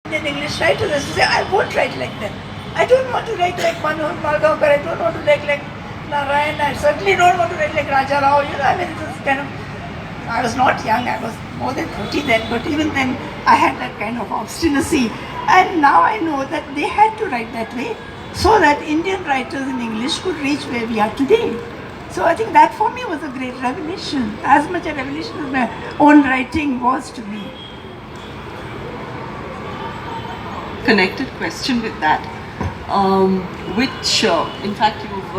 In English writers, I say, I won't write like them. I don't want to write like Manohar Malgaonkar, I don't want to write like Narayan, I certainly don't want to write like Raja Rao, I mean, it was kind of, I was not young, I was more than 30 then, but even then I had that kind of obstinacy. And now I know that they had to write that way so that Indian writers in English could reach where we are today. So I think that for me was a great revelation, as much a revelation as my own writing was to me. Connected question with that, which in fact you've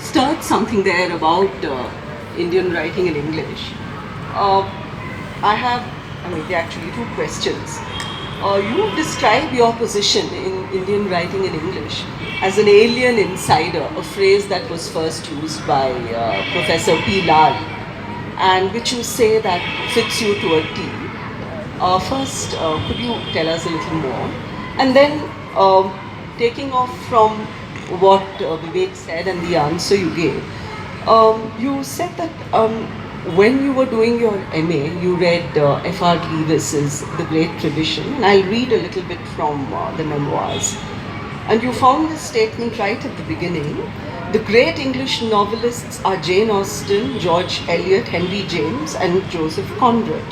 stirred something there about Indian writing in English. There are actually two questions. You describe your position in Indian writing in English as an alien insider, a phrase that was first used by Professor P. Lal, and which you say that fits you to a T. First, could you tell us a little more? And then, taking off from what Vivek said and the answer you gave, you said that when you were doing your MA, you read F.R. Leavis's The Great Tradition, and I'll read a little bit from the memoirs. And you found this statement right at the beginning. The great English novelists are Jane Austen, George Eliot, Henry James, and Joseph Conrad.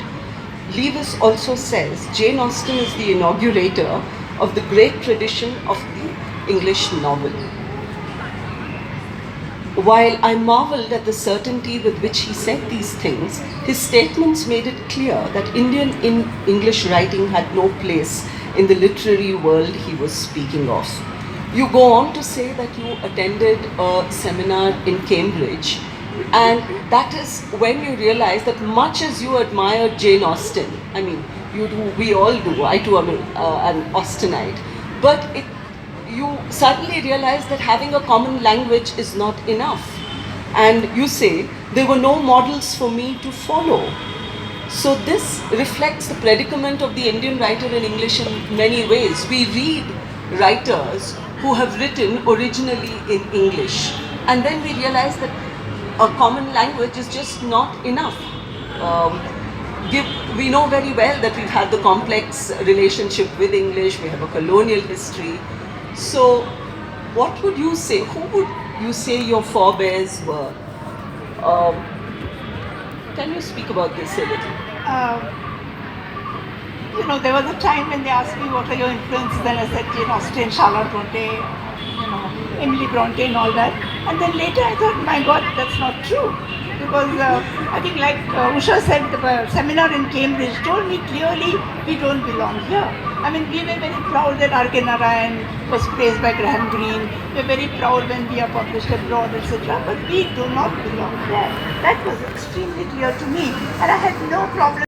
Lewis also says Jane Austen is the inaugurator of the great tradition of the English novel. While I marveled at the certainty with which he said these things, his statements made it clear that Indian English writing had no place in the literary world he was speaking of. You go on to say that you attended a seminar in Cambridge, and that is when you realize that much as you admire Jane Austen, I mean, you do, we all do, I too am an Austenite, but you suddenly realize that having a common language is not enough. And you say, there were no models for me to follow. So this reflects the predicament of the Indian writer in English in many ways. We read writers who have written originally in English, and then we realize that a common language is just not enough. We know very well that we've had the complex relationship with English, we have a colonial history. So what would you say? Who would you say your forebears were? Can you speak about this a little? There was a time when they asked me what are your influences, and I said Jane Austen, Charlotte Bronte, Emily Bronte and all that. And then later I thought, my God, that's not true. Because I think like Usha said, the seminar in Cambridge told me clearly we don't belong here. I mean, we were very proud that R.K. Narayan was praised by Graham Greene. We were very proud when we are published abroad, etc. But we do not belong here. That was extremely clear to me. And I had no problem